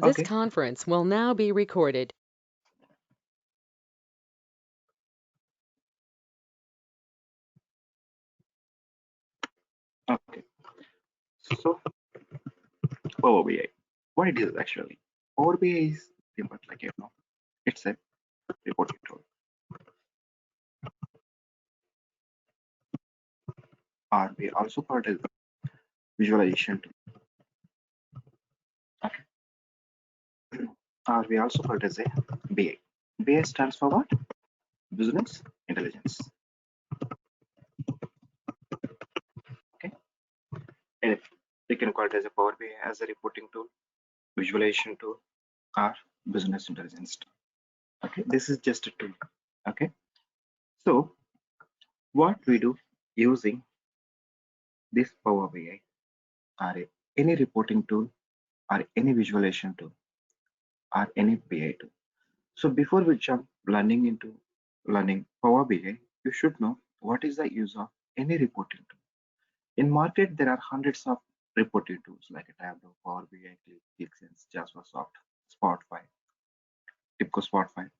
This Okay. conference will now be recorded. Okay. So Power BI. What it is actually? Power BI is simple, like it's a reporting tool. Or we also call it as visualization tool. Okay. Or we also call it as a BI. BI stands for what? Business intelligence. Okay. And we can call it as a Power BI as a reporting tool, visualization tool, or business intelligence tool. Okay. This is just a tool. Okay. So what we do using this Power BI or any reporting tool or any visualization tool or any BI tool. So before we jump learning Power BI, you should know what is the use of any reporting tool. In market, there are hundreds of reporting tools like a Tableau, Power BI, ClickSense, Jaspersoft, Spotify, TIBCO Spotify.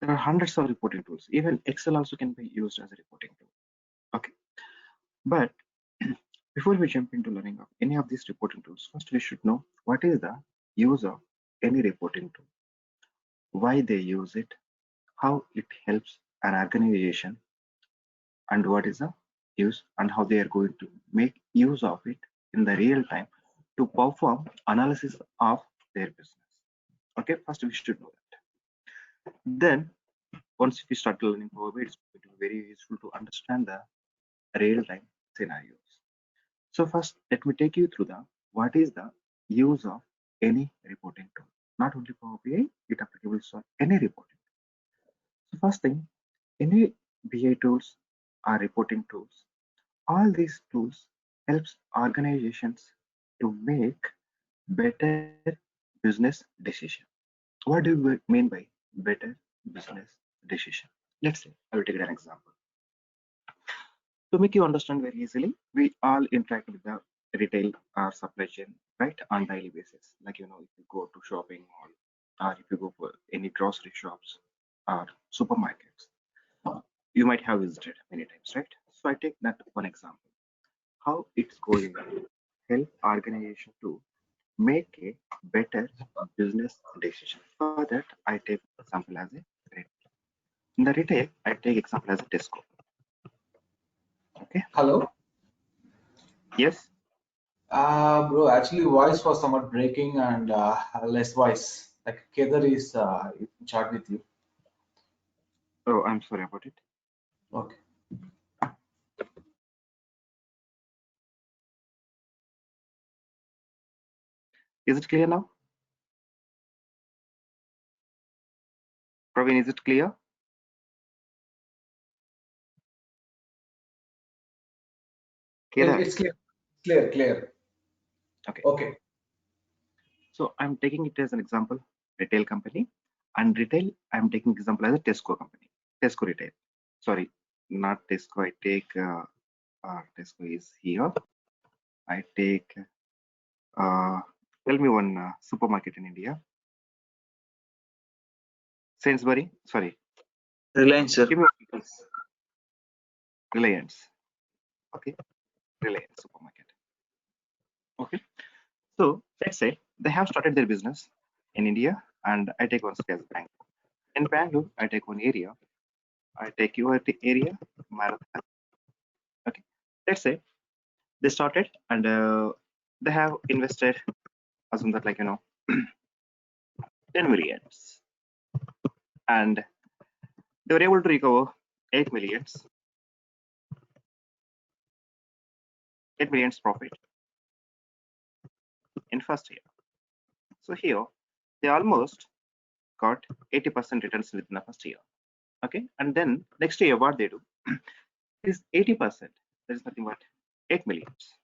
There are hundreds of reporting tools. Even Excel also can be used as a reporting tool. Okay, but before we jump into learning of any of these reporting tools, first we should know what is the use of any reporting tool, why they use it, how it helps an organization, and what is the use and how they are going to make use of it in the real time to perform analysis of their business. Okay, first we should know that. Then once we start learning Power BI, it's going to be very useful to understand the real-time scenarios. So first, let me take you through the what is the use of any reporting tool. Not only Power BI, it applicable for any reporting. So first thing, any BI tools are reporting tools. All these tools helps organizations to make better business decision. What do we mean by better business decision? Let's say I will take an example. To make you understand very easily, we all interact with the retail or supply chain, right, on daily basis. Like if you go to shopping mall or if you go for any grocery shops or supermarkets, you might have visited many times, right? So I take that one example. How it's going to help organization to make a better business decision. For that, I take example as a retail. In the retail, I take example as a Tesco. Okay. Hello. Yes. Bro, actually voice was somewhat breaking and less voice. Like Kedar is in chat with you. Oh, I'm sorry about it. Okay. Is it clear now? Praveen, is it clear? Kedar. It's clear. Clear. Okay. Okay. So I'm taking it as an example, retail company. And retail, I'm taking example as a Tesco company. Tesco retail. Sorry, not Tesco. I take Tesco is here. I take tell me one supermarket in India. Sainsbury. Sorry. Reliance, sir. Give me one, please. Reliance. Okay. Reliance supermarket. Okay. So let's say they have started their business in India, and I take one city as Bangalore. In Bangalore, I take one area. I take your area, Marathon. Okay. Let's say they started and they have invested, assume that 10 millions, and they were able to recover 8 millions, 8 millions profit in first year. So here they almost got 80% returns within the first year. Okay, and then next year what they do is 80%. There is nothing but 8 millions.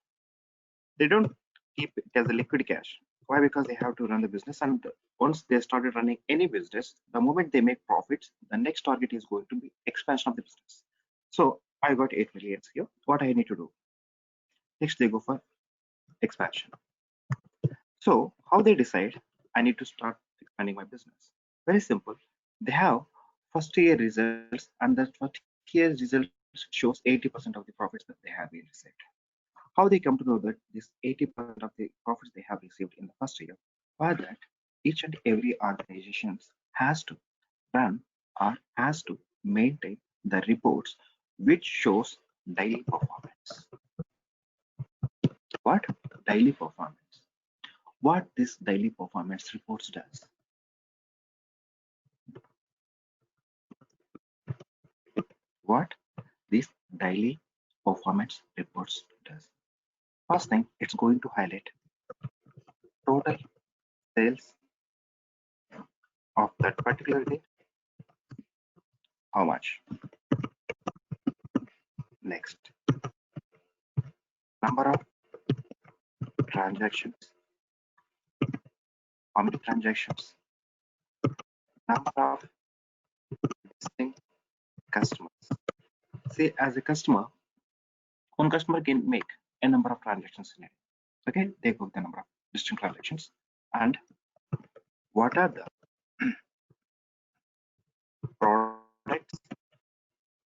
They don't keep it as a liquid cash. Why? Because they have to run the business, and once they started running any business, the moment they make profits, the next target is going to be expansion of the business. So I got 8 millions here. What I need to do? Next, they go for expansion. So how they decide? I need to start expanding my business. Very simple. They have first year results, and that first year results shows 80% of the profits that they have been received. How they come to know that this 80% of the profits they have received in the first year, for that each and every organizations has to run or has to maintain the reports which shows daily performance. What? Daily performance. What this daily performance reports does? What this daily performance reports does? First thing, it's going to highlight total sales of that particular day. How much? Next, number of transactions. How many transactions? Number of existing customers. See, as a customer, one customer can make a number of transactions in a day. Okay, they go with the number of distinct transactions. And what are the products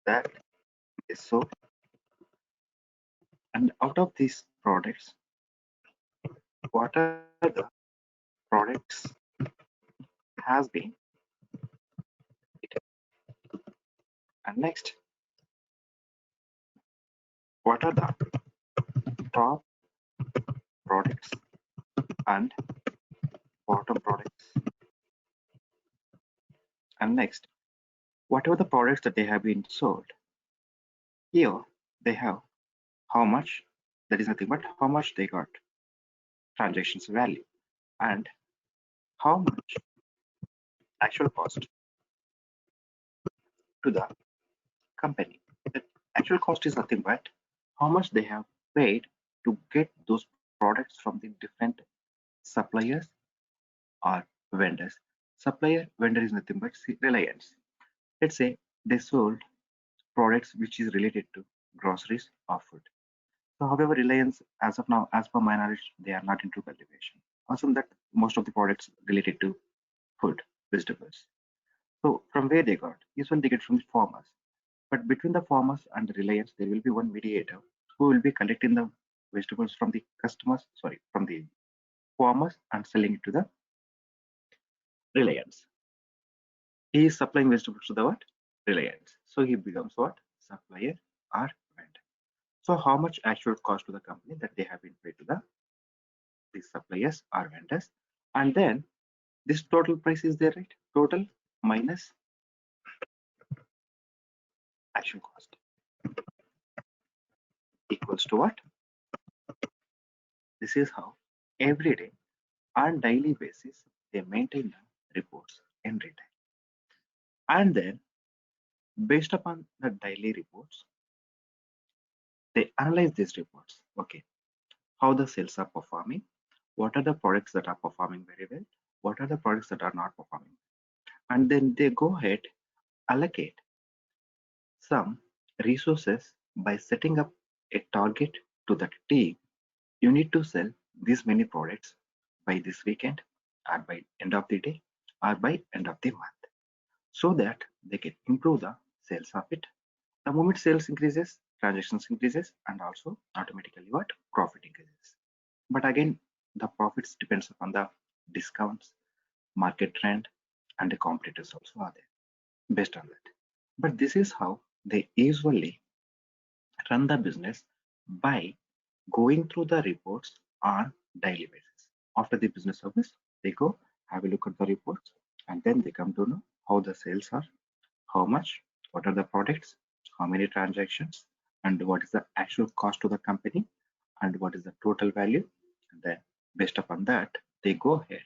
that is sold? And out of these products, what are the products has been eaten? And next, what are the top products and bottom products? And next, whatever the products that they have been sold, here they have how much, that is nothing but how much they got transactions value and how much actual cost to the company. The actual cost is nothing but how much they have paid to get those products from the different suppliers or vendors. Supplier vendor is nothing but Reliance. Let's say they sold products which is related to groceries or food. So however, Reliance as of now, as per my knowledge, they are not into cultivation. Also that most of the products related to food, vegetables. So from where they got? Usually they get from the farmers. But between the farmers and the Reliance, there will be one mediator who will be collecting the vegetables from the customers, sorry, from the farmers and selling it to the Reliance. He is supplying vegetables to the what? Reliance. So he becomes what? Supplier or vendor. So how much actual cost to the company that they have been paid to the suppliers or vendors? And then this total price is there, right? Total minus actual cost equals to what? This is how every day on daily basis they maintain the reports in retail. And then based upon the daily reports, they analyze these reports. Okay, how the sales are performing, what are the products that are performing very well, what are the products that are not performing, and then they go ahead allocate some resources by setting up a target to that team. You need to sell these many products by this weekend or by end of the day or by end of the month so that they can improve the sales of it. The moment sales increases, transactions increases and also automatically what? Profit increases. But again, the profits depends upon the discounts, market trend and the competitors also are there based on that. But this is how they usually run the business by going through the reports on daily basis. After the business service, they go have a look at the reports and then they come to know how the sales are, how much, what are the products, how many transactions, and what is the actual cost to the company, and what is the total value. And then based upon that, they go ahead,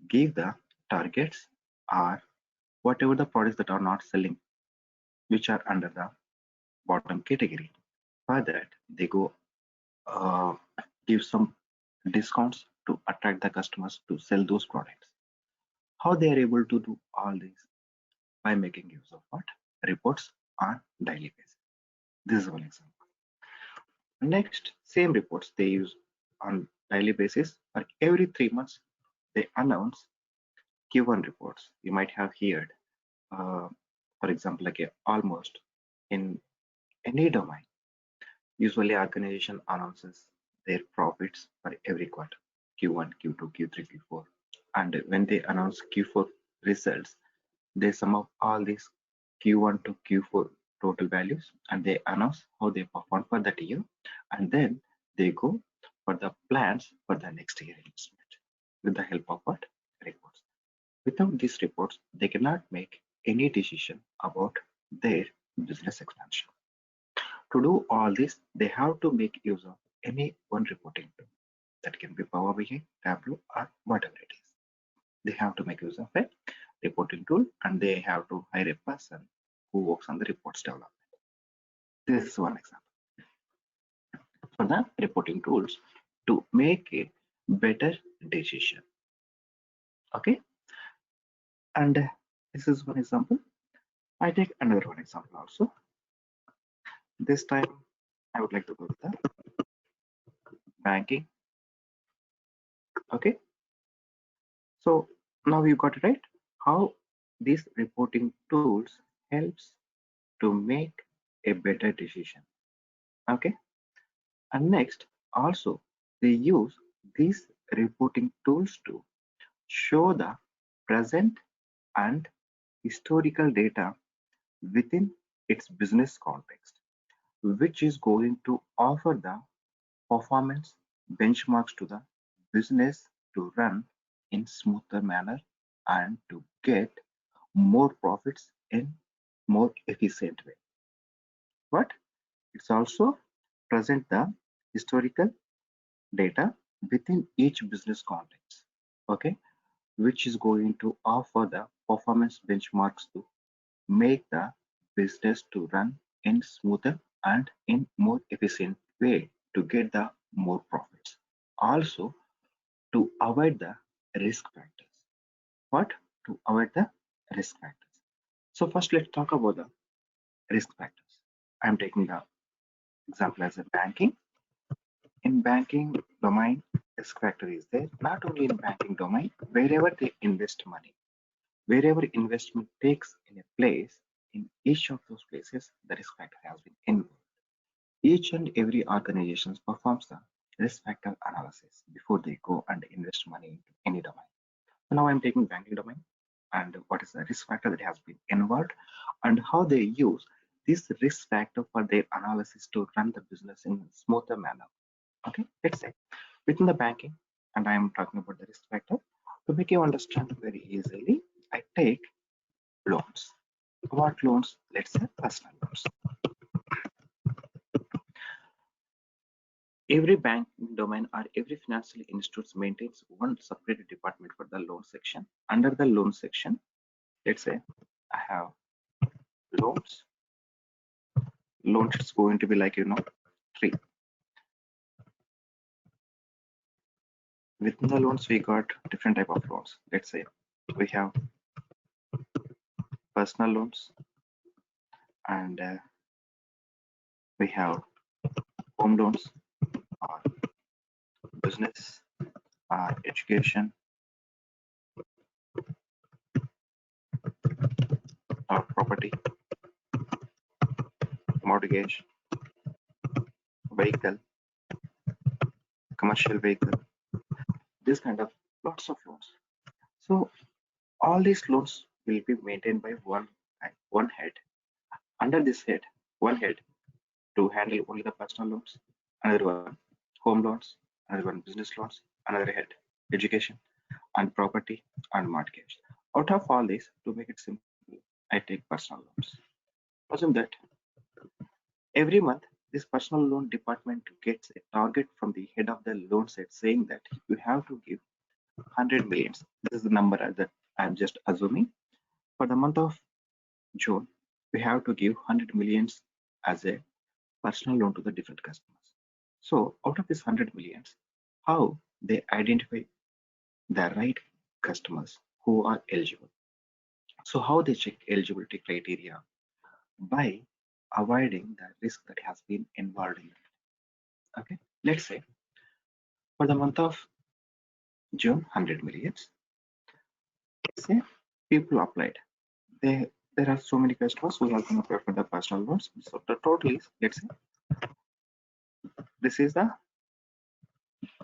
give the targets or whatever the products that are not selling, which are under the bottom category. For that, they go uh, give some discounts to attract the customers to sell those products. How they are able to do all this? By making use of what? Reports on daily basis. This is one example. Next, same reports they use on daily basis or every 3 months they announce Q1 reports. You might have heard, uh, for example, like almost in any domain. Usually, organization announces their profits for every quarter, Q1, Q2, Q3, Q4. And when they announce Q4 results, they sum up all these Q1 to Q4 total values and they announce how they perform for that year. And then they go for the plans for the next year investment with the help of what? Reports. Without these reports, they cannot make any decision about their business expansion. To do all this, they have to make use of any one reporting tool that can be Power BI, Tableau, or whatever it is. They have to make use of a reporting tool and they have to hire a person who works on the reports development. This is one example for the reporting tools to make a better decision. Okay, and this is one example. I take another one example also. This time I would like to go to the banking. Okay, so now you got it right. How these reporting tools helps to make a better decision. Okay, and next also they use these reporting tools to show the present and historical data within its business context, which is going to offer the performance benchmarks to the business to run in smoother manner and to get more profits in more efficient way. But it's also present the historical data within each business context, okay, which is going to offer the performance benchmarks to make the business to run in smoother and in more efficient way to get the more profits. Also to avoid the risk factors. What? To avoid the risk factors. So first let's talk about the risk factors. I'm taking the example as a banking. In banking domain, risk factor is there. Not only in banking domain, wherever they invest money, wherever investment takes in a place, in each of those places, the risk factor has been involved. Each and every organization performs the risk factor analysis before they go and invest money into any domain. So now I'm taking banking domain and what is the risk factor that has been involved and how they use this risk factor for their analysis to run the business in a smoother manner. Okay, let's say within the banking, and I am talking about the risk factor to make you understand very easily. I take loans. What loans? Let's say personal loans. Every bank domain or every financial institute maintains one separate department for the loan section. Under the loan section, let's say I have loans. Loans is going to be like three. Within the loans, we got different type of loans. Let's say we have personal loans and we have home loans or business or education or property, mortgage, vehicle, commercial vehicle, this kind of lots of loans. So all these loans will be maintained by one head. Under this head, one head to handle only the personal loans, another one home loans, another one business loans, another head education and property and mortgage. Out of all these, to make it simple, I take personal loans. Assume that every month this personal loan department gets a target from the head of the loan set saying that you have to give 100 millions. This is the number that I'm just assuming. For the month of June, we have to give 100 millions as a personal loan to the different customers. So out of this 100 millions, how they identify the right customers who are eligible. So how they check eligibility criteria by avoiding the risk that has been involved in it. Okay, let's say for the month of June 100 millions. Say people applied. There are so many customers who have been applied for the personal loans. So the total is, let's say, this is the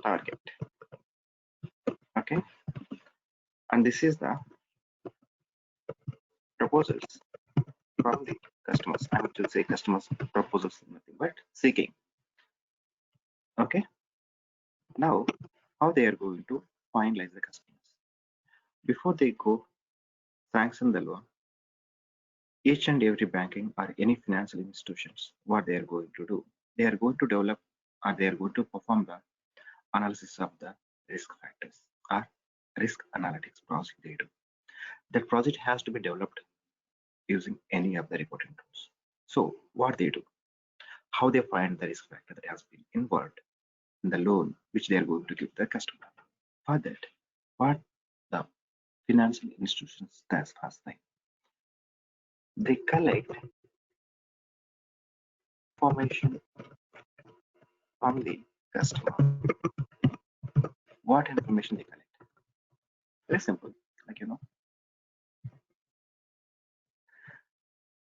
target. Okay, and this is the proposals from the customers. I would say customers proposals, nothing but seeking. Okay, now how they are going to finalize the customers before they go sanction the loan. Each and every banking or any financial institutions, what they are going to do, they are going to develop or they are going to perform the analysis of the risk factors or risk analytics project they do. That project has to be developed using any of the reporting tools. So what they do, how they find the risk factor that has been involved in the loan which they are going to give the customer. For that, what the financial institutions does first thing, they collect information from the customer. What information they collect? Very simple, like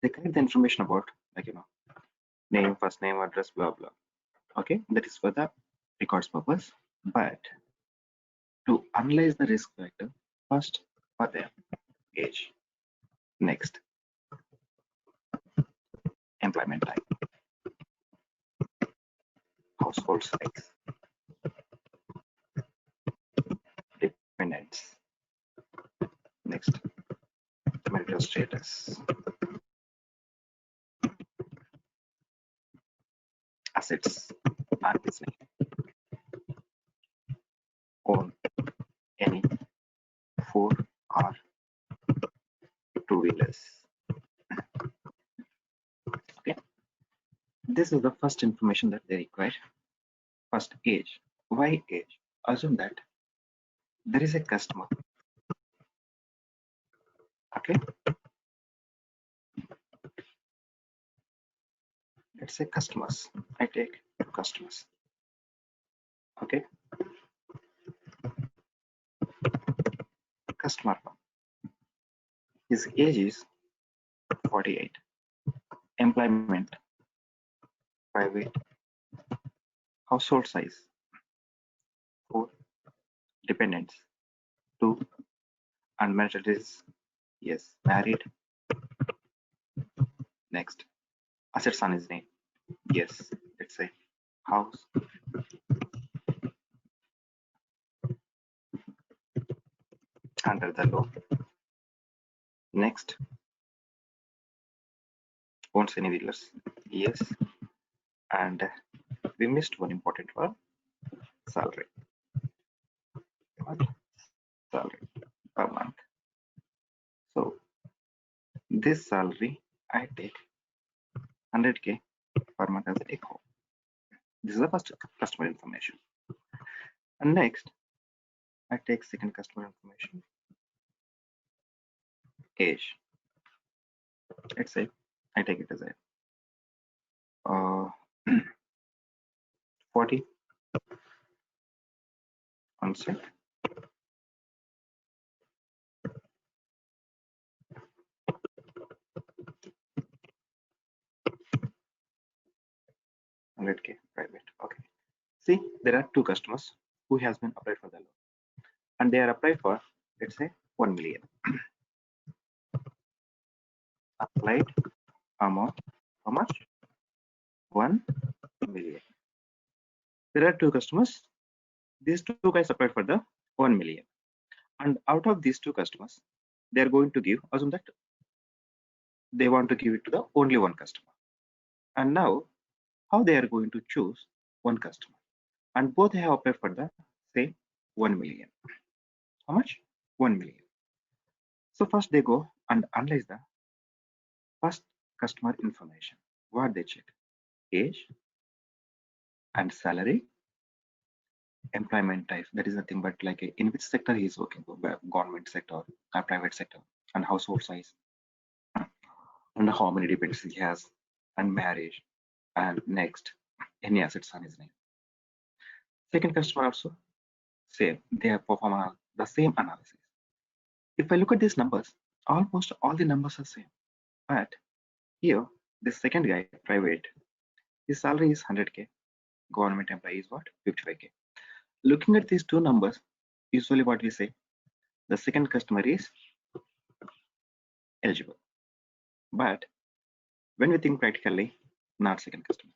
they collect the information about like name, first name, address, blah blah. Okay, that is for the records purpose. But to analyze the risk factor, first for the age, next employment type, household size, dependents, next marital status, assets, and its name, own any four or two-wheelers. Okay, this is the first information that they require. First, age. Why age? Assume that there is a customer. Okay, let's say customers. I take two customers. Okay, customer one. His age is 48. Employment, private. Household size, 4. Dependents, 2. And marital is, yes, married. Next, assets on his name. Yes, let's say house. Under the law. Next, owns any wheelers. Yes. And we missed one important one, salary. What? Salary per month. So this salary I take 100K per month as a take home. This is the first customer information. And next, I take second customer information, age. Let's say I take it as a 40 onset. $100K private. Okay. See, there are two customers who has been applied for the loan, and they are applied for, let's say, 1 million. Applied amount, how much? 1 million. There are two customers. These two guys applied for the 1 million, and out of these two customers, they are going to give. Assume that they want to give it to the only one customer, and now how they are going to choose one customer, and both have applied for the say 1 million. How much? 1 million. So first they go and analyze the first customer information. What they check? Age and salary, employment type. That is nothing but like in which sector he is working for, government sector or private sector, and household size, and how many dependents he has, and marriage, and next any assets on his name. Second customer also same. They perform the same analysis. If I look at these numbers, almost all the numbers are same. But here, the second guy, private, his salary is 100K. Government employee is what? 55K. Looking at these two numbers, usually what we say, the second customer is eligible. But when we think practically, not second customer.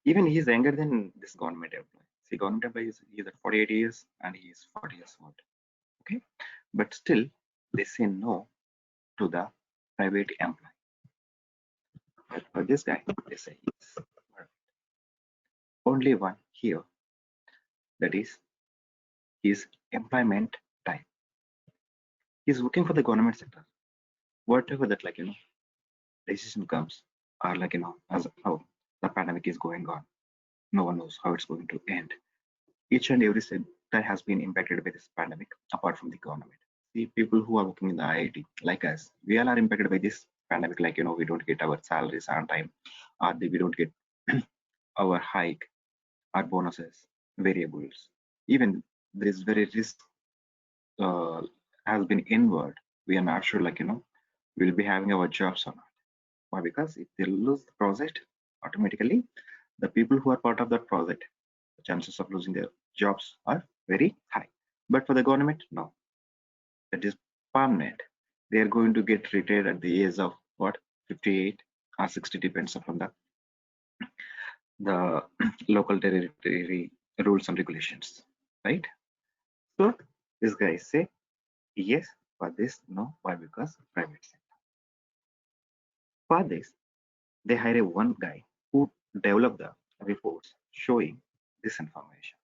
Even he is younger than this government employee. See, government employee is at 48 years and he is 40 years old. Okay, but still they say no to the private employee. But for this guy, they say yes. Only one here, that is his employment type. He's working for the government sector. Whatever that, like, decision comes, or like, as how the pandemic is going on, no one knows how it's going to end. Each and every sector has been impacted by this pandemic, apart from the government. The people who are working in the IIT, like us, we all are impacted by this pandemic. Like, we don't get our salaries on time, or we don't get our hike, our bonuses, variables. Even this very risk uh, has been inward. We are not sure, like, we'll be having our jobs or not. Why? Because if they lose the project, automatically the people who are part of that project, the chances of losing their jobs are very high. But for the government, no, that is permanent. They are going to get retired at the age of what, 58 or 60, depends upon the local territory rules and regulations, right? So this guy say yes for this, no. Why? Because private sector. For this, they hire one guy who develop the reports showing this information: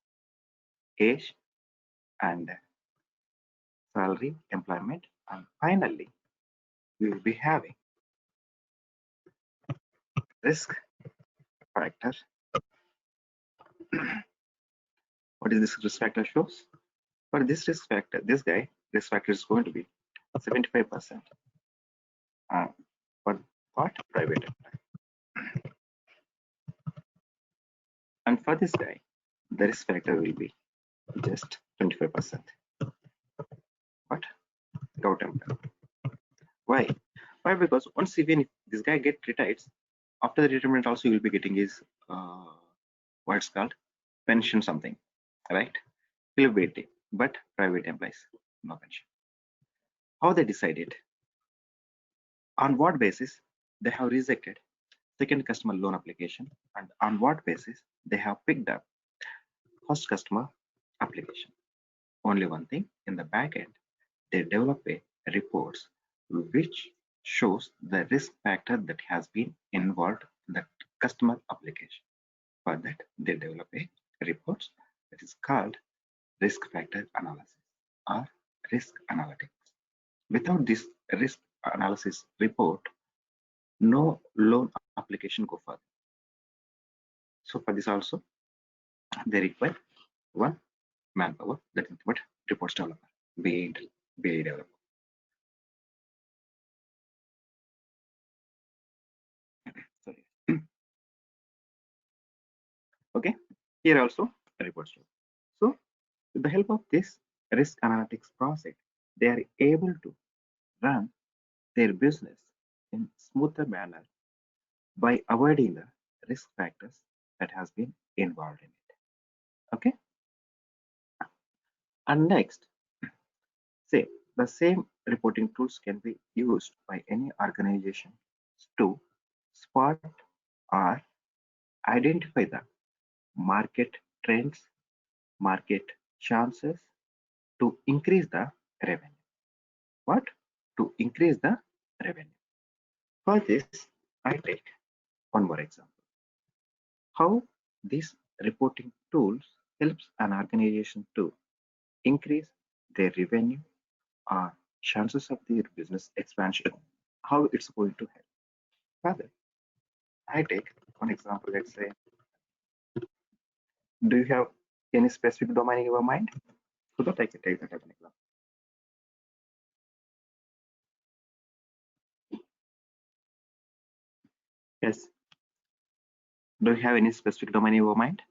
age and salary, employment, and finally we will be having risk factor. What is this risk factor shows? For this risk factor, this guy, risk factor is going to be 75% for what, private. And for this guy, the risk factor will be just 25%. What? Government. Why? Why? Because once, even if this guy get retired, after the retirement also he will be getting his what's called pension something, right? He'll be waiting. But private employees, no pension. How they decided? On what basis they have rejected second customer loan application, and on what basis they have picked up first customer application? Only one thing: in the back end, they develop a reports which shows the risk factor that has been involved in the customer application. For that, they develop a reports that is called risk factor analysis or risk analytics. Without this risk analysis report, no loan application go further. So for this also, they require one manpower, that is what, reports developer, BA developer. Sorry. Okay, here also reports. So with the help of this risk analytics process, they are able to run their business in smoother manner by avoiding the risk factors that has been involved in it. Okay, and next, say the same reporting tools can be used by any organization to spot or identify the market trends, market chances to increase the revenue. What? To increase the revenue. For this, I take one more example. How these reporting tools helps an organization to increase their revenue or chances of their business expansion. How it's going to help. Further, I take one example. Let's say, do you have any specific domain in your mind? So that I can take that as an example. Yes. Do you have any specific domain in your mind?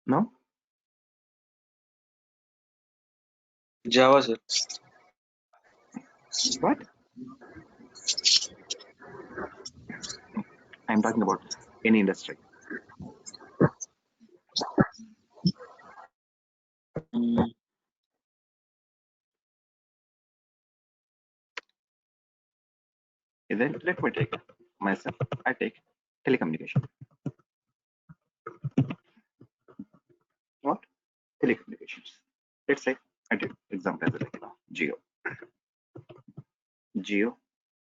No? Java, sir. What? I'm talking about any industry. Mm, Then let me take myself. I take telecommunication. What? Telecommunications. Let's say I take example as like Geo. Geo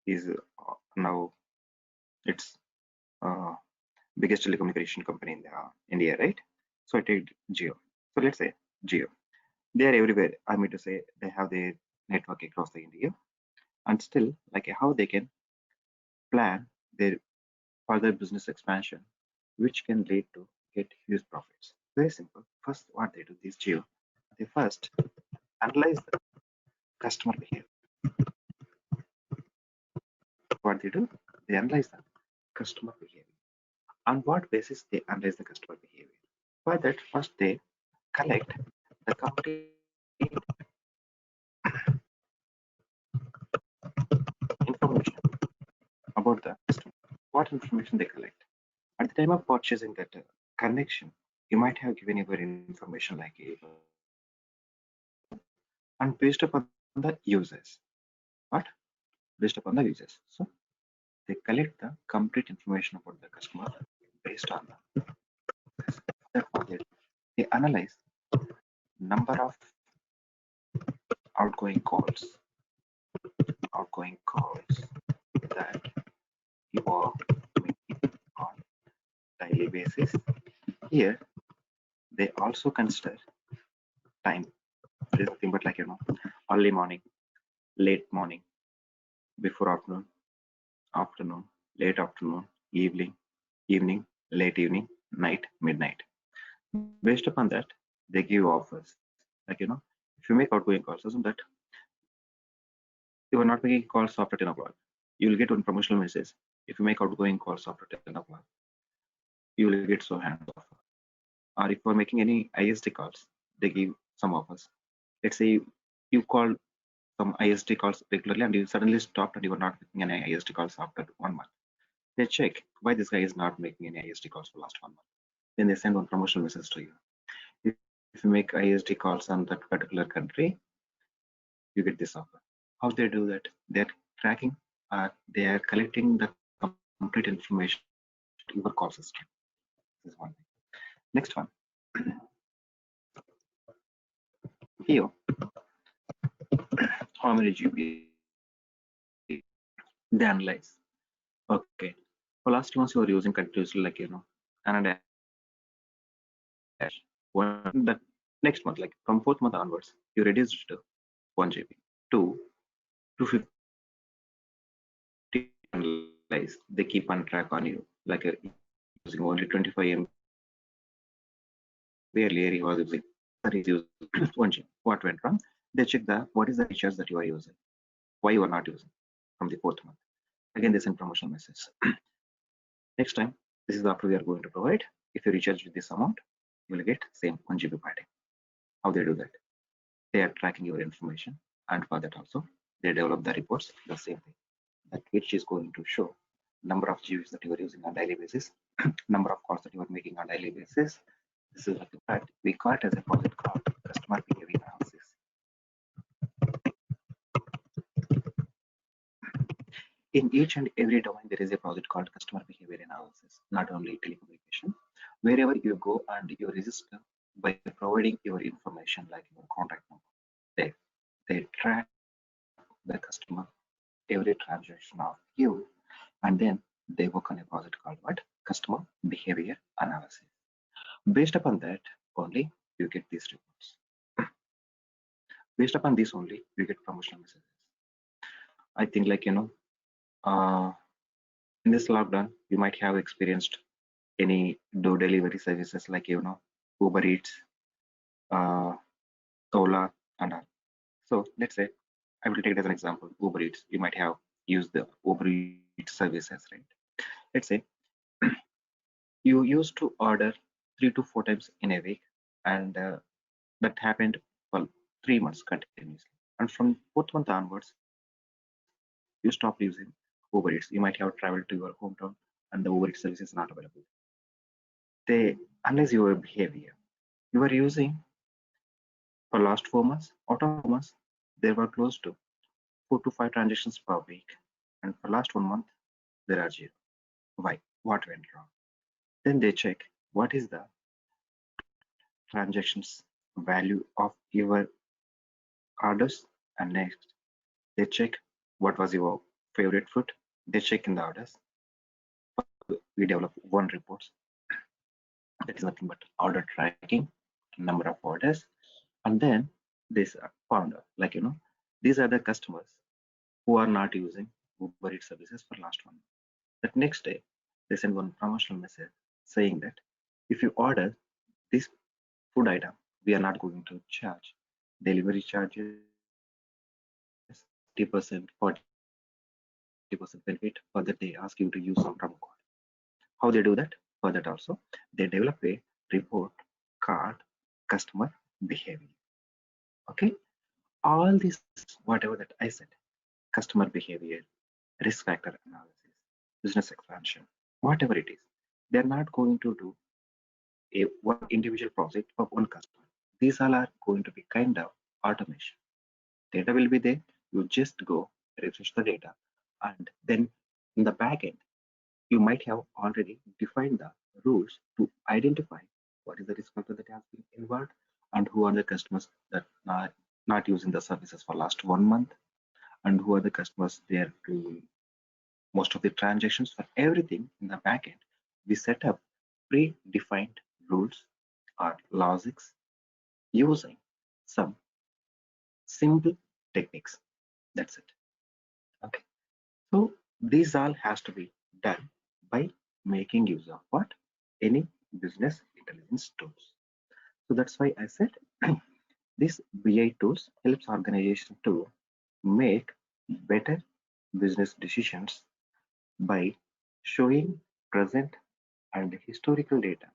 is now its uh, biggest telecommunication company in the, India, right? So I take Geo. So let's say Geo. They are everywhere. I mean to say they have their network across the India, and still like how they can plan their further business expansion, which can lead to get huge profits. Very simple. First, what they do is Geo. They first analyze the customer behavior. What they do? They analyze the customer behavior. On what basis they analyze the customer behavior? For that, first they collect the complete information about the customer. What information they collect? At the time of purchasing that connection, you might have given your information like and based upon the users. What? Based upon the users. So they collect the complete information about the customer based on the therefore they analyze number of outgoing calls, that you are making on daily basis. Here they also consider time. It is nothing but like early morning, late morning, before afternoon, afternoon, late afternoon, evening, late evening, night, midnight. Based upon that, they give offers. Like if you make outgoing calls, isn't that you are not making calls after 10 o'clock, you will get one promotional message. If you make outgoing calls after 10 o'clock, you will get so hands off. Or if you are making any ISD calls, they give some offers. Let's say you call some ISD calls regularly and you suddenly stopped and you are not making any ISD calls after 1 month. They check why this guy is not making any ISD calls for last 1 month. Then they send one promotional message to you. If you make ISD calls on that particular country, you get this offer. How they do that? They're tracking, they are collecting the complete information to your call system. This is one thing. Next one. Here, how many GB they analyze? Okay. For last months you are using continuously like and a dash. One the next month, like from fourth month onwards, you reduced it to 1 GB. Two, 250 analyze. They keep on track on you. Like using only 25 MB. Earlier he was using 1 GB. What went wrong? They check what is the features that you are using, why you are not using from the fourth month. Again, they send promotional message. Next time, this is the offer we are going to provide. If you recharge with this amount, you will get same 1 GB per day. How they do that? They are tracking your information, and for that also, they develop the reports, the same thing, that which is going to show number of GBs that you are using on daily basis, number of calls that you are making on daily basis. This is what we call it as a project called customer behavior analysis. In each and every domain, there is a project called customer behavior analysis, not only telecommunication. Wherever you go and you register by providing your information like your contact number, they track the customer every transaction of you, and then they work on a project called what? Customer behavior analysis. Based upon that only you get these reports. Based upon this only you get promotional messages. I think like in this lockdown you might have experienced any door delivery services like Uber Eats, uh, Ola, and all. So let's say I will take it as an example. Uber Eats. You might have used the Uber Eats services, right? Let's say you used to order 3 to 4 times in a week, and that happened for 3 months continuously. And from fourth month onwards, you stop using Uber Eats. You might have traveled to your hometown and the Uber Eats service is not available. They analyze your behavior. You are using for last 4 months. Out of 4 months, there were close to 4 to 5 transactions per week, and for last 1 month, there are zero. Why? What went wrong? Then they check what is the transactions value of your orders, and next they check what was your favorite food. They check in the orders. We develop one report that is nothing but order tracking, number of orders, and then this found out, like these are the customers who are not using Uber Eats services for last 1 month. That next day they send one promotional message saying that if you order this food item, we are not going to charge delivery charges, 30%, 40% benefit. For that, they ask you to use some promo code. How they do that? For that also, they develop a report called customer behavior. Okay, all this, whatever that I said, customer behavior, risk factor analysis, business expansion, whatever it is, they're not going to do a one individual project of one customer. These all are going to be kind of automation. Data will be there. You just go refresh the data, and then in the back end, you might have already defined the rules to identify what is the risk factor that has been involved and who are the customers that are not using the services for last 1 month, and who are the customers there doing most of the transactions. For everything in the backend, we set up predefined rules or logics using some simple techniques. That's it. Okay. So these all has to be done by making use of what? Any business intelligence tools. So that's why I said these BI tools helps organization to make better business decisions by showing present and historical data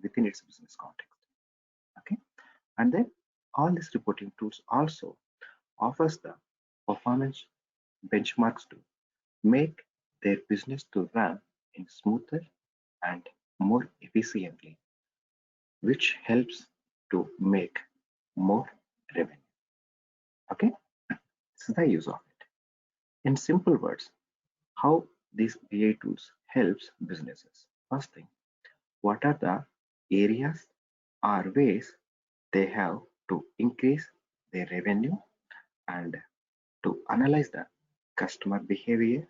within its business context. Okay, and then all these reporting tools also offers the performance benchmarks to make their business to run in smoother and more efficiently, which helps to make more revenue. Okay, this is the use of it. In simple words, how these BI tools helps businesses. First thing, what are the areas or ways they have to increase their revenue, and to analyze the customer behavior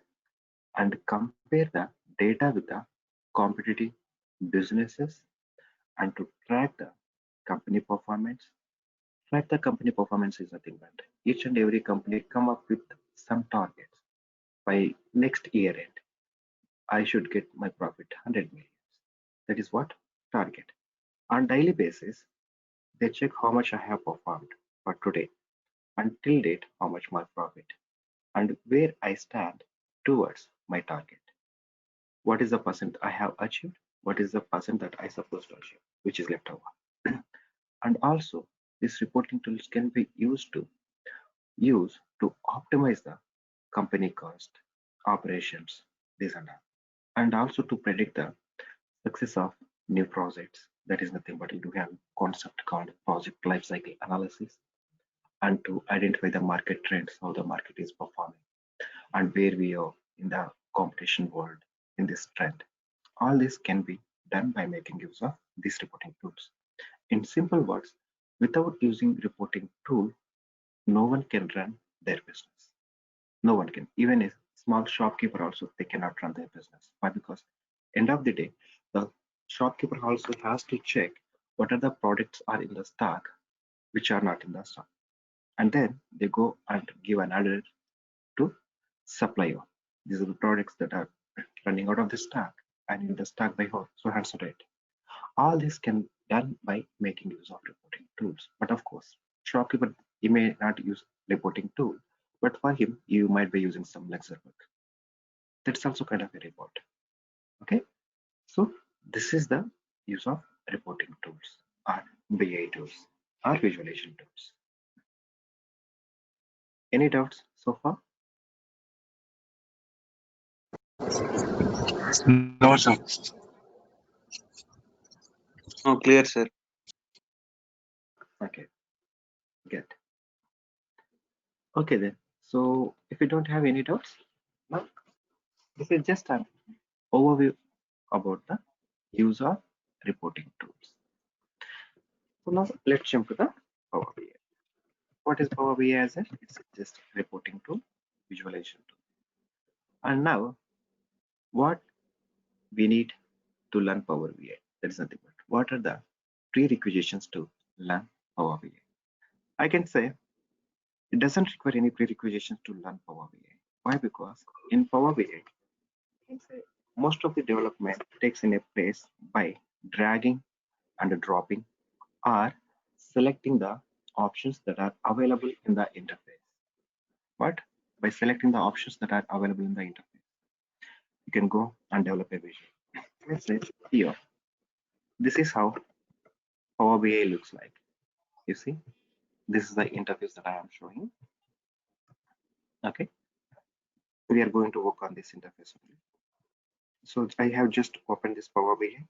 and compare the data with the competitive businesses, and to track the company performance. Track the company performance is nothing but each and every company come up with some targets. By next year end, I should get my profit 100 million. That is what target. On daily basis, they check how much I have performed for today, until date how much my profit, and where I stand towards my target. What is the percent I have achieved? What is the percent that I supposed to achieve, which is left over? And also, these reporting tools can be used to optimize the company cost, operations, this and that, and also to predict the success of new projects. That is nothing but we do have a concept called project lifecycle analysis, and to identify the market trends, how the market is performing, and where we are in the competition world in this trend. All this can be done by making use of these reporting tools. In simple words, without using reporting tool, no one can run their business. No one can. Even a small shopkeeper also, they cannot run their business. Why? Because end of the day, the shopkeeper also has to check what are the products are in the stock which are not in the stock, and then they go and give an order to supplier. These are the products that are running out of the stock and in the stock by so and so rate. All this can done by making use of reporting tools. But of course, shopkeeper, he may not use reporting tool, but for him, you might be using some Excel book. That's also kind of a report. Okay, so this is the use of reporting tools or BI tools or visualization tools. Any doubts so far? No, sir. No, clear, sir. Okay, good. Okay then. So if you don't have any doubts, now this is just an overview about the use of reporting tools. So now let's jump to the Power BI. What is Power BI as a? It's just reporting tool, visualization tool. And now what we need to learn Power BI? That is nothing but what are the prerequisites to learn Power BI? I can say it doesn't require any prerequisites to learn Power BI. Why? Because in Power BI, I can say most of the development takes in a place by dragging and dropping or selecting the options that are available in the interface. But by selecting the options that are available in the interface, you can go and develop a vision. Let's say here, this is how Power BI looks like. You see, this is the interface that I am showing. Okay, we are going to work on this interface only. So I have just opened this Power BI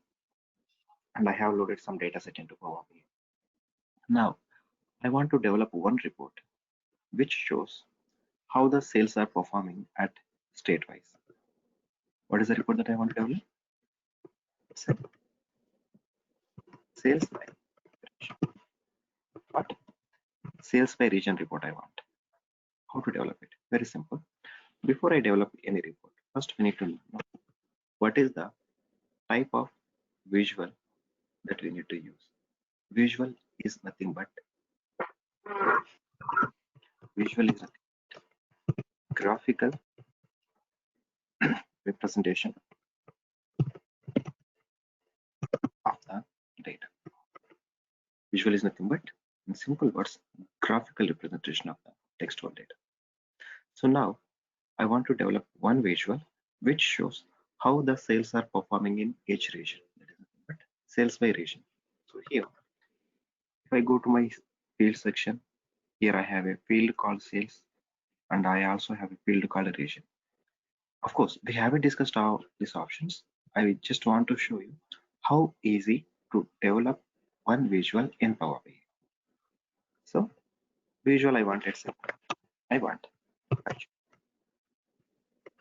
and I have loaded some data set into Power BI. Now I want to develop one report which shows how the sales are performing at state-wise. What is the report that I want to develop? It's a sales by region. What? Sales by region report I want. How to develop it? Very simple. Before I develop any report, first we need to know what is the type of visual that we need to use. Visual is nothing but graphical representation of the data. Visual is nothing but, in simple words, graphical representation of the textual data. So now I want to develop one visual which shows how the sales are performing in each region. That is nothing but sales by region. So here, if I go to my field section, here I have a field called sales and I also have a field called region. Of course, we haven't discussed all these options. I just want to show you how easy to develop one visual in Power BI. So visual I want, let's say I want pie chart.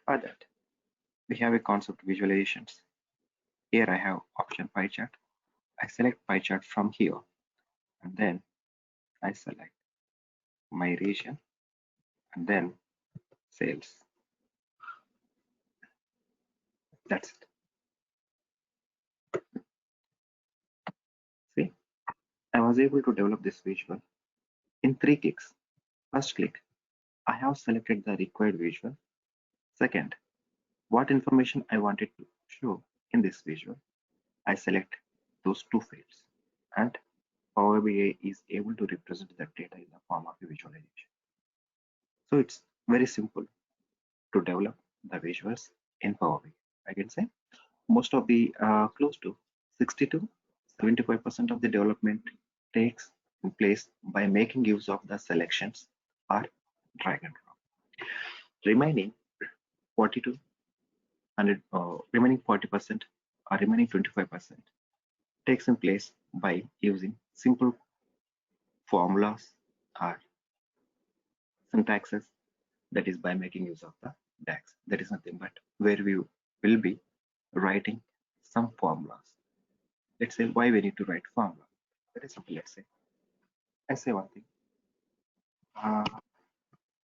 For that, we have a concept visualizations. Here I have option pie chart. I select pie chart from here and then I select my region and then sales. That's it. See, I was able to develop this visual in 3 clicks. First click, I have selected the required visual. Second, what information I wanted to show in this visual. I select those 2 fields and Power BI is able to represent that data in the form of a visualization. So it's very simple to develop the visuals in Power BI. I can say most of the close to 60 to 75% of the development takes in place by making use of the selections or drag and drop. Remaining 40 to 100, remaining 40% or remaining 25% takes in place by using simple formulas or syntaxes, that is by making use of the DAX. That is nothing but where we will be writing some formulas. Let's say why we need to write formula. Very simple. Let's say I say one thing. Uh,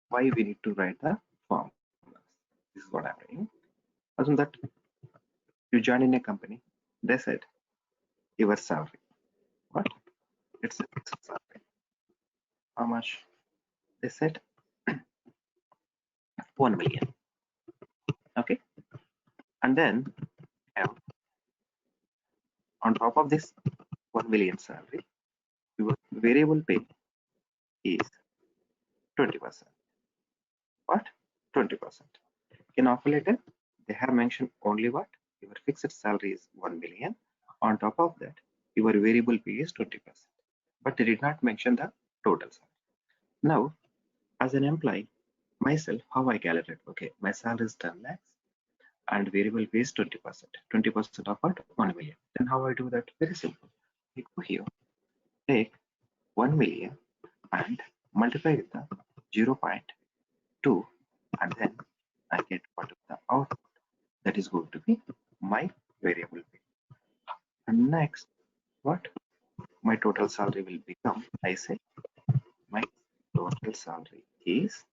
why we need to write the formulas. This is what I'm writing. Assume that you join in a company. They said your salary. What? It's a fixed salary. How much? They said 1 million. Okay. And then have on top of this 1 million salary, your variable pay is 20%. What? 20%. In offer letter, they have mentioned only what? Your fixed salary is 1 million. On top of that, your variable pay is 20%, but they did not mention the total salary. Now, as an employee, myself, how I calculate? Okay, my salary is 10 lakhs and variable pay is 20%. 20% of what? 1 million. Then how I do that? Very simple. I go here, take 1 million and multiply with the 0.2, and then I get what is the output. That is going to be my variable pay. And next, what? My total salary will become, I say, my total salary is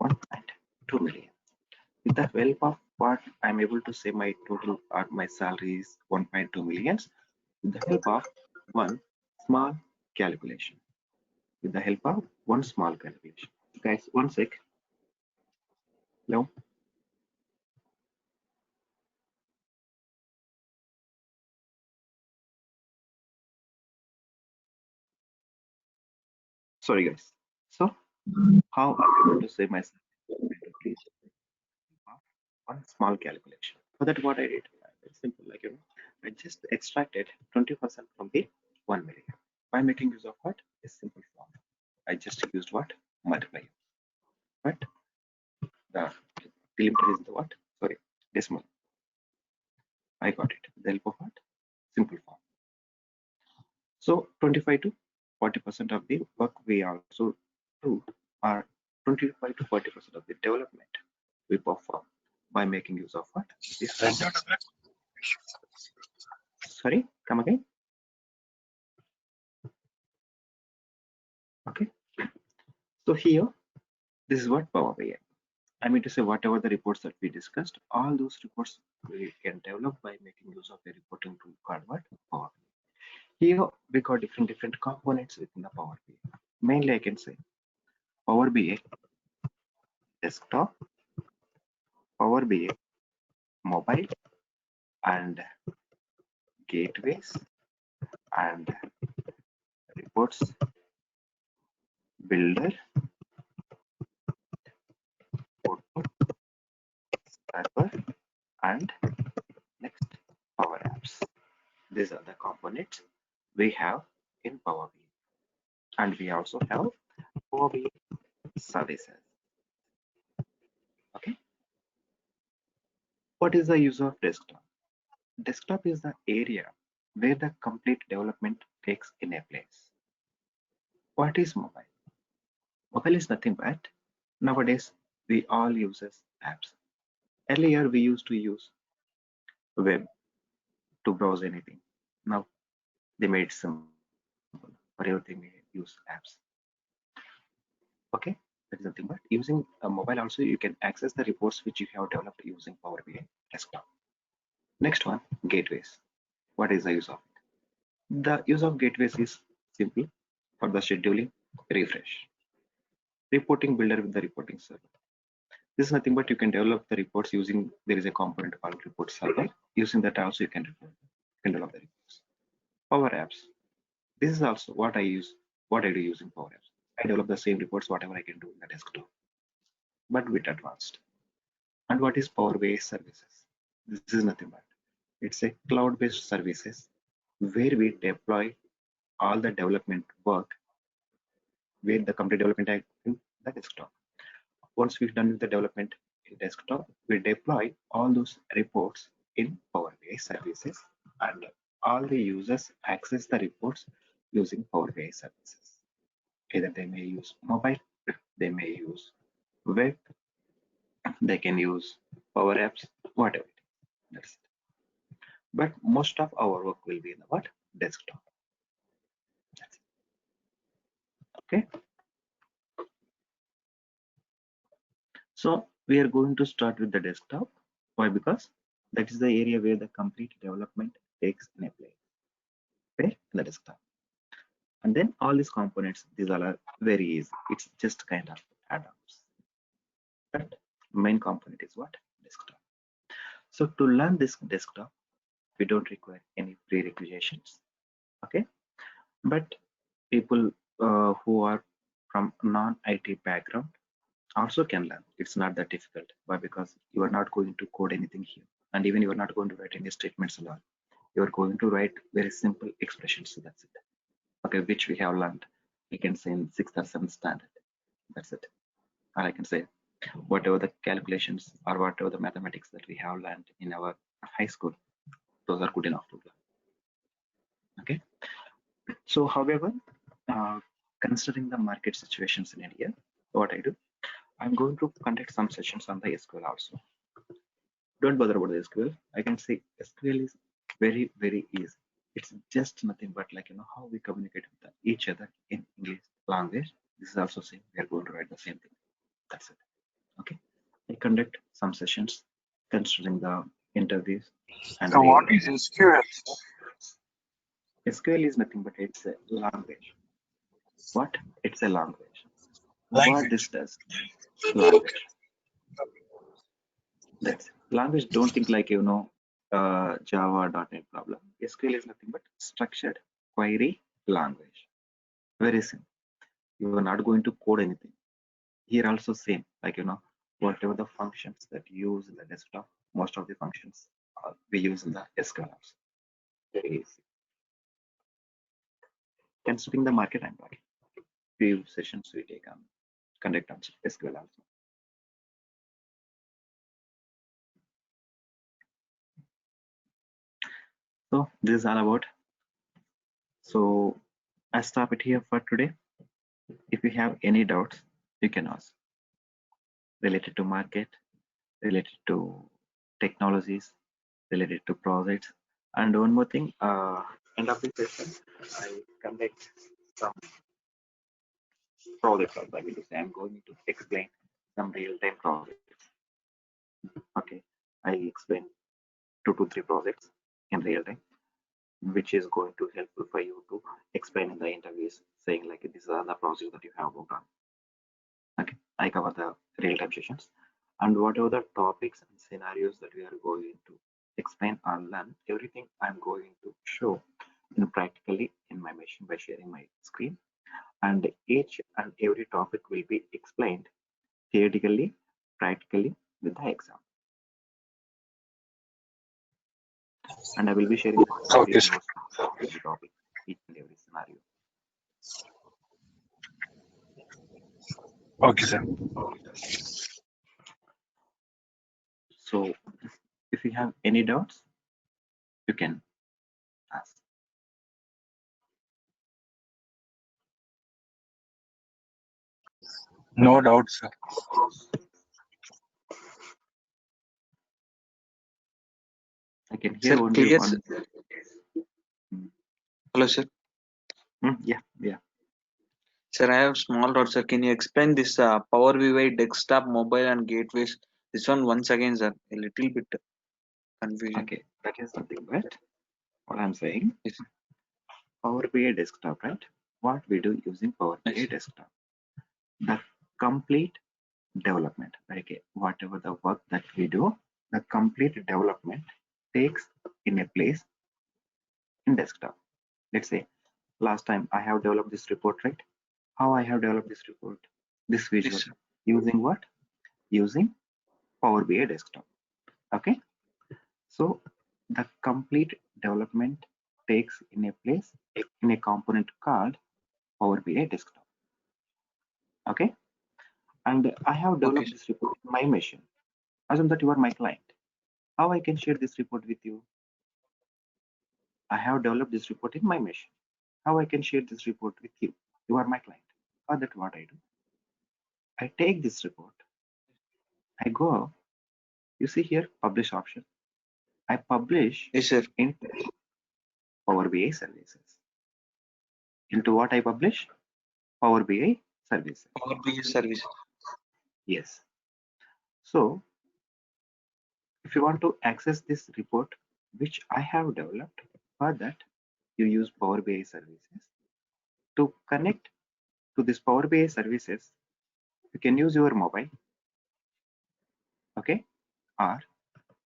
1.2 million. With the help of what I'm able to say my total or my salary is 1.2 millions with the help of one small calculation. With the help of one small calculation. Guys, one sec. No. Sorry guys. So how I'm able to say my salary? Please one small calculation. For that, what I did, it's simple, like I just extracted 20% from the 1 million by making use of what? A simple form. I just used what? Multiply. But the delimiter is the what? Sorry, decimal. I got it. The help of what? Simple form. So 25 to 40% of the work we also do, are 25 to 40% of the development we perform by making use of what? This. Sorry, come again. Okay. So here, this is what Power BI. I mean to say, whatever the reports that we discussed, all those reports we can develop by making use of a reporting tool called what? Power BI. Here we got different components within the Power BI. Mainly, I can say Power BI desktop, Power BI mobile, and gateways, and reports builder, photo server, and next Power Apps. These are the components we have in Power BI, and we also have Power BI services. Okay. What is the use of desktop? Desktop is the area where the complete development takes in a place. What is mobile? Mobile is nothing but nowadays we all uses apps. Earlier we used to use web to browse anything. Now they made it simple. For everything we use apps. Okay, that is nothing but using a mobile also you can access the reports which you have developed using Power BI desktop. Next one, gateways. What is the use of it? The use of gateways is simple for the scheduling, refresh, reporting builder with the reporting server. This is nothing but you can develop the reports using, there is a component called report server. Using that also you can develop the reports. Power Apps. This is also what I use, what I do using Power Apps. I develop the same reports, whatever I can do in the desktop, but with advanced. And what is Power BI services? This is nothing but it's a cloud-based services where we deploy all the development work with the complete development in the desktop. Once we've done with the development in desktop, we deploy all those reports in Power BI services, and all the users access the reports using Power BI services. Either they may use mobile, they may use web, they can use Power Apps, whatever it is. That's it. But most of our work will be in the what? Desktop. That's it. Okay. So we are going to start with the desktop. Why? Because that is the area where the complete development takes in a place. Okay, in the desktop. And then all these components, these all are very easy. It's just kind of add-ons. But main component is what? Desktop. So to learn this desktop, we don't require any prerequisites. Okay, but people who are from non-IT background also can learn. It's not that difficult. Why? Because you are not going to code anything here, and even you are not going to write any statements alone. you're going to write very simple expressions. So that's it. Okay, which we have learned. I can say in 6th or 7th standard. That's it. Or I can say whatever the calculations or whatever the mathematics that we have learned in our high school, those are good enough to learn. Okay. So, however, uh, considering the market situations in India, what I do, I'm going to conduct some sessions on the SQL also. Don't bother about the SQL. I can say SQL is very, very easy. It's just nothing but like, how we communicate with each other in English language. This is also same. We are going to write the same thing. That's it. Okay. I conduct some sessions considering the interviews and So real what time. is SQL, sir? SQL is nothing but it's a language. What? It's a language. What this Language. does? Language. That's language. Don't think like Java .NET problem. SQL is nothing but structured query language. Very simple. You are not going to code anything. Here also same. Like whatever the functions that you use in the desktop, most of the functions we use in the SQL also. Very easy. Considering the market, I'm talking. Few sessions we take on conduct on SQL also. So this is all about. So I stop it here for today. If you have any doubts, you can ask related to market, related to technologies, related to projects. And one more thing, end of the session, I conduct some projects also. I will say I'm going to explain some real-time projects. Okay, I explain 2 to 3 projects in real time, which is going to helpful for you to explain in the interviews, saying like these are the projects that you have worked on. Okay, I cover the real-time sessions and whatever the topics and scenarios that we are going to explain and learn, everything I'm going to show practically in my machine by sharing my screen, and each and every topic will be explained theoretically, practically with the exam. And I will be sharing the Okay, complete sir. notes of every topic, each and every scenario. Okay, sir. So if you have any doubts, you can ask. No doubt, sir. I can Sir, hear only clear, one. sir. Hello, sir. Yeah. Sir, I have small doubt, sir. Can you explain this Power BI desktop, mobile, and gateways? This one once again, sir. A little bit confusion. Okay, that is nothing but what I'm saying. Yes, Power BI desktop, right? What we do using Power BI yes, desktop, the complete development, like whatever the work that we do, the complete development takes in a place in desktop. Let's say last time I have developed this report, right? How I have developed this report, this yes, visual, sir. using what? Using Power BI desktop. Okay, so the complete development takes in a place in a component called Power BI desktop. Okay, and I have Okay, developed sir. this report in my machine. Assume that you are my client. How I can share this report with you? I have developed this report in my machine. How I can share this report with you? You are my client. For that, what I do? I take this report. I go. You see here, publish option. I publish Yes, sir. into Power BI services. Into what I publish? Power BI services. Power BI service. Yes. So if you want to access this report, which I have developed, for that you use Power BI services. To connect to this Power BI services, you can use your mobile, okay, or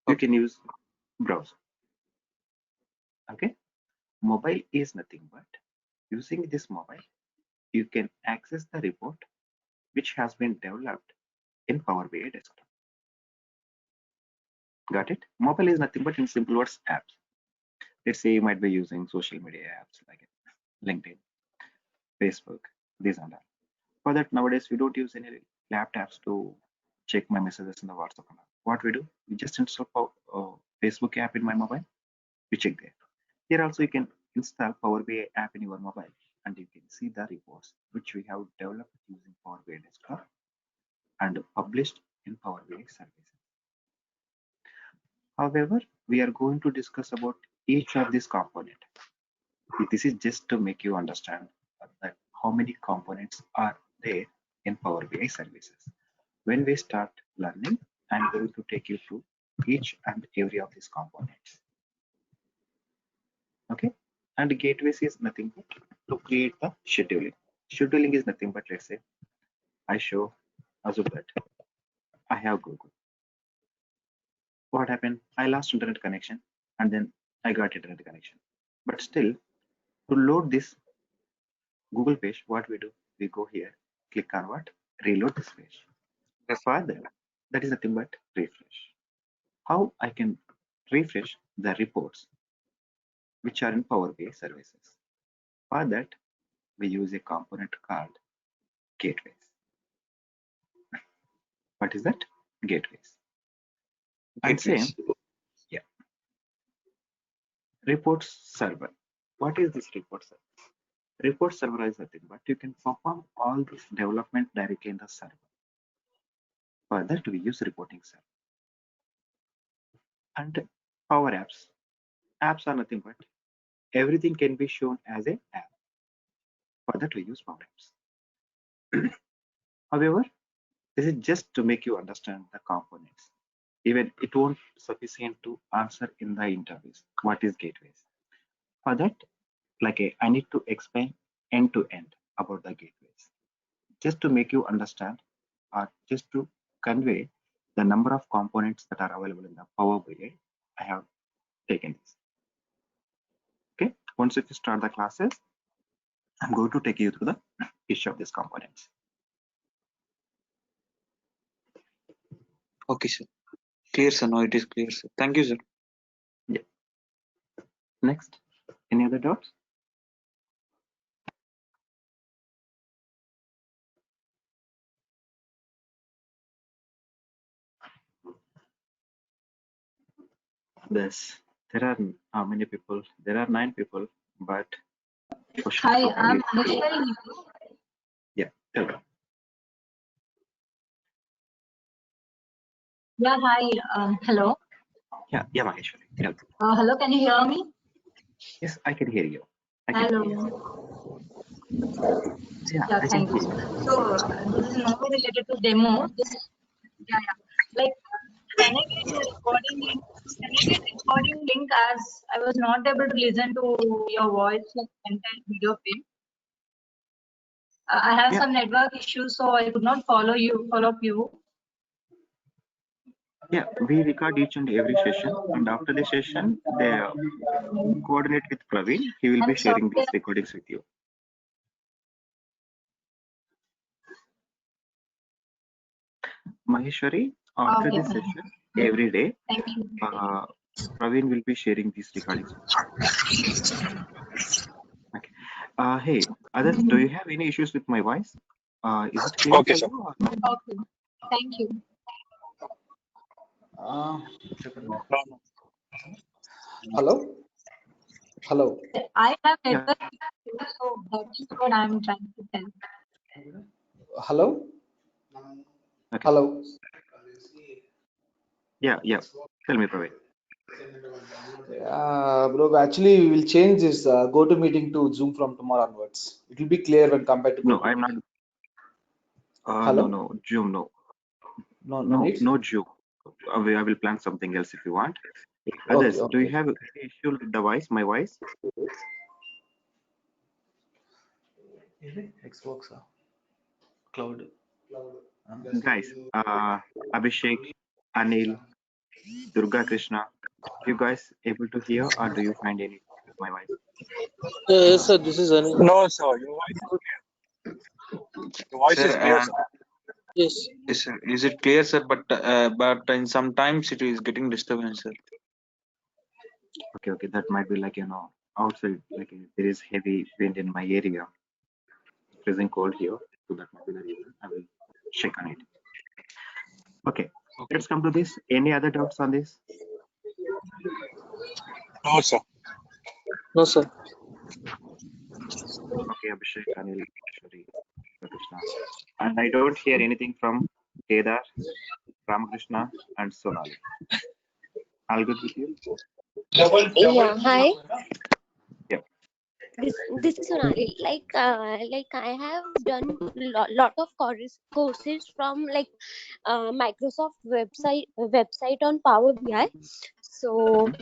you Okay. can use browser. Okay, mobile is nothing but using this mobile, you can access the report which has been developed in Power BI desktop. Got it? Mobile is nothing but in simple words apps. Let's say you might be using social media apps like LinkedIn, Facebook, these and that. For that, nowadays we don't use any laptops to check my messages in the WhatsApp. And all. What we do, we just install Facebook app in my mobile. We check there. Here also you can install Power BI app in your mobile, and you can see the reports which we have developed using Power BI Desktop and published in Power BI services. However, we are going to discuss about each of these components. This is just to make you understand that how many components are there in Power BI services. When we start learning, I'm going to take you through each and every of these components. Okay, and gateways is nothing but to create the scheduling. Scheduling is nothing but, let's say I show assume that I have Google. What happened? I lost internet connection and then I got internet connection. But still, to load this Google page, what we do? We go here, click on what? Reload this page. Further, that is nothing but refresh. How I can refresh the reports which are in Power BI services. For that, we use a component called gateways. What is that? Gateways. And same, yeah, reports server. What is this report server? Report server is nothing but you can perform all this development directly in the server. For that, we use reporting server. And Power Apps. Apps are nothing but everything can be shown as an app. For that, we use Power Apps. However, this is just to make you understand the components. Even it won't sufficient to answer in the interviews. What is gateways? For that, I need to explain end to end about the gateways, just to make you understand, or just to convey the number of components that are available in the Power BI. I have taken this. Okay, once if you start the classes, I'm going to take you through the each of these components. Okay, sir. Clear, sir. No, it is clear, sir. Thank you, sir. Yeah. Next, any other doubts? There are how many people? There are 9 people, but questions Hi, are I'm only. Maheshwari. Yeah, tell me. Yeah, hi. Hello. Yeah, Maheshwari. Tell me. Hello, can you hear me? Yes, I can hear you. I can Hello. hear you. Yeah, Yeah, I can thank hear you. you. So, this is not related to demo. Yeah, yeah. Like, can I get the recording link? Can I get recording link as I was not able to listen to your voice like entire video frame. I have Yeah. some network issues, so I could not follow up you. Yeah, we record each and every session, and after the session, they coordinate with Praveen. He will be I'm sorry. sharing these recordings with you. Maheshwari, after Okay. this session, every day, Thank you. Praveen will be sharing these recordings with you. Okay. Hey, others, do you have any issues with my voice? Is it clear Okay, for sir. you or no? Okay. Thank you. Hello? Hello? I have Yeah. network issues, so that is what I'm trying to tell. Hello? Okay. Hello? Yeah. Tell me, Praveen. Bro, actually, we will change this go-to meeting to Zoom from tomorrow onwards. It will be clear when compared to No, go-to I'm not. meeting. No, Hello? Zoom, no. No need? No Zoom. I will plan something else if you want. Okay, Others, do you okay. have any issue with the voice, my voice? Xbox, cloud. Guys, Abhishek, Anil, Durga Krishna, you guys able to hear or do you find any issue with my voice? Yes, sir. This is Anil. No, sir. Your voice is clear. Your voice Sir, is clear, sir. Yes. yes, sir. Is it clear, sir? But in sometimes it is getting disturbance, sir. Okay, that might be like, outside, like there is heavy wind in my area, freezing cold here. So that might be the reason. I will check on it. Okay, let's come to this. Any other doubts on this? No, sir. No, sir. Okay, Abhishek, Anil, Shri, Krishna. And I don't hear anything from Kedar, Ramakrishna, and Sonali. All good with you? Yeah, hi. Yeah. This is Sonali. Like I have done lot of courses from like Microsoft website on Power BI. So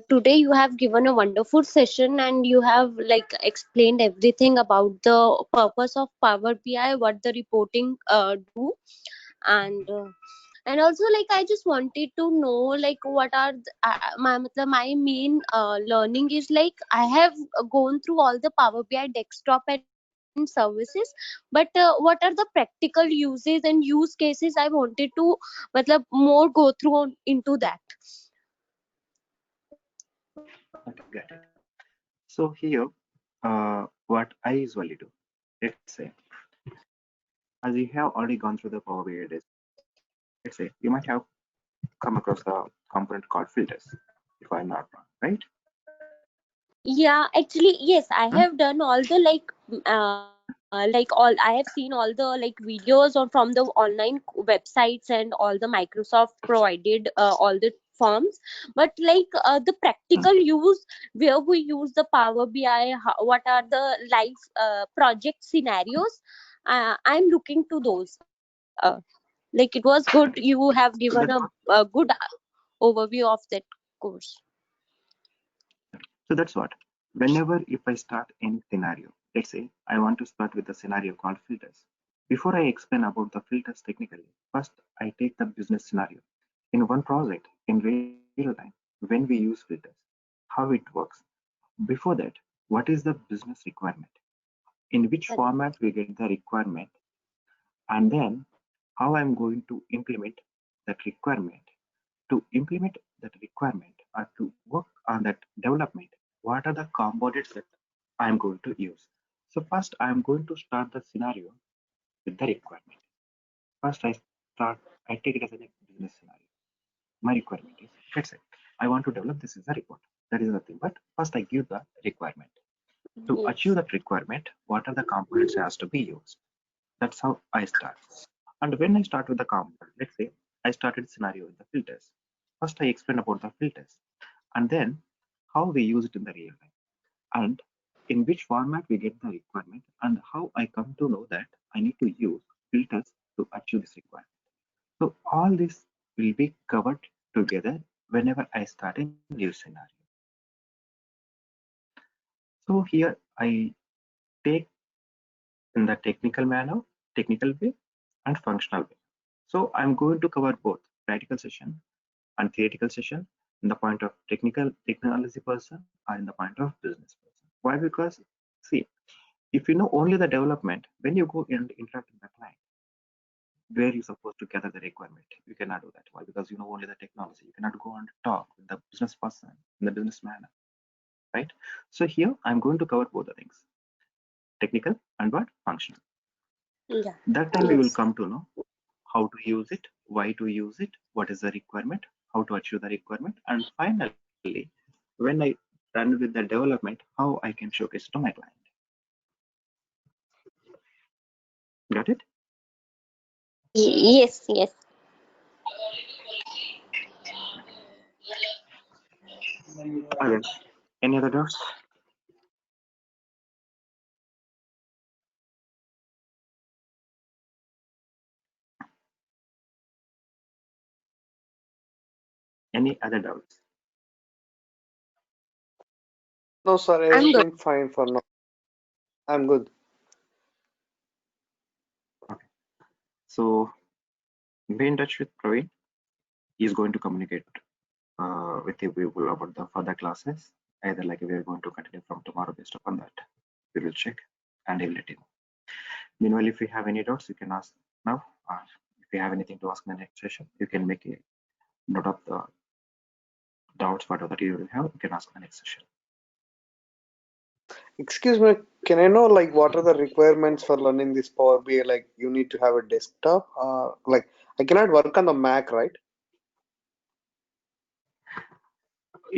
today you have given a wonderful session and you have like explained everything about the purpose of Power BI, what the reporting do, and also like I just wanted to know like what are my main learning is like I have gone through all the Power BI desktop and services, but what are the practical uses and use cases I wanted to more go through into that. Okay, got it. So here, what I usually do, let's say, as you have already gone through the Power BI days, let's say you might have come across the component called filters, if I'm not wrong, right? Yeah, actually, yes, I Hmm? have done all the like all I have seen all the like videos or from the online websites and all the Microsoft provided all the forms, but like the Hmm. practical use where we use the Power BI, what are the live project scenarios? I'm looking to those. Like it was good. You have given So that's what. a good overview of that course. So that's what. Whenever if I start any scenario, let's say I want to start with a scenario called filters. Before I explain about the filters technically, first I take the business scenario. In one project, in real time, when we use filters, how it works. Before that, what is the business requirement? In which format we get the requirement, and then how I'm going to implement that requirement. To implement that requirement or to work on that development, what are the components that I'm going to use? So first, I'm going to start the scenario with the requirement. First, I take it as a business scenario. My requirement is, let's say, I want to develop this as a report. That is the thing. But first, I give the requirement. To achieve Yes. that requirement, what are the components has to be used? That's how I start. And when I start with the component, let's say I started scenario with the filters. First, I explain about the filters, and then how we use it in the real time, and in which format we get the requirement, and how I come to know that I need to use filters to achieve this requirement. So all this will be covered together whenever I start a new scenario. So here I take in the technical manner, technical way, and functional way. So I'm going to cover both practical session and theoretical session in the point of technology person or in the point of business person. Why? Because see, if you know only the development, when you go and interact with the client, where you're supposed to gather the requirement, you cannot do that. Why? Because you know only the technology. You cannot go and talk with the business person in the business manner, right? So here I'm going to cover both the things, technical and what functional. Yeah. That time we will Yes. come to know how to use it, why to use it, what is the requirement, how to achieve the requirement, and finally, when I done with the development, how I can showcase to my client. Got it? Yes, yes. Again, any other doubts? Any other doubts? No, sir. I'm good. Everything fine for now. I'm good. Okay. So be in touch with Praveen. He's going to communicate with you people about the further classes. Either like we are going to continue from tomorrow based upon that. We will check and he'll let you know. Meanwhile, if you have any doubts, you can ask now. Or if you have anything to ask in the next session, you can make a note of the doubts, whatever that you will have, you can ask in the next session. Excuse me, can I know like what are the requirements for learning this Power BI? Like you need to have a desktop. Like I cannot work on the Mac, right?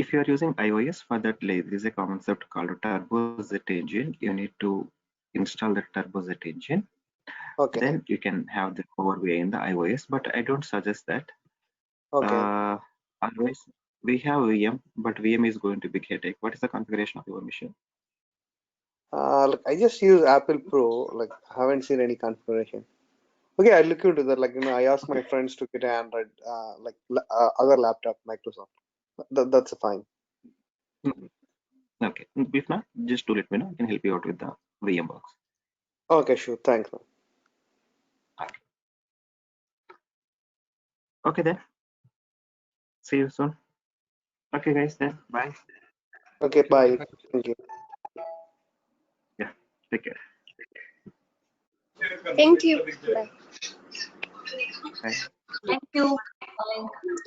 If you are using iOS, for that there is a concept called TurboZet engine. You need to install the TurboZet engine. Okay. Then you can have the Power BI in the iOS, but I don't suggest that. Okay. Otherwise, we have VM, but VM is going to be headache. What is the configuration of your machine? Like I just use Apple Pro. Like I haven't seen any configuration. Okay, I look into that. Like I ask my friends to get an Android, other laptop, Microsoft. That's fine. Mhm. Okay. If not, just do let me know. I can help you out with the VM box. Okay, sure. Thanks, man. Okay. Okay then. See you soon. Okay, guys. Then bye. Okay, bye. Thank you. Yeah. Take care. Thank you. Bye. Bye. Thank you. Bye.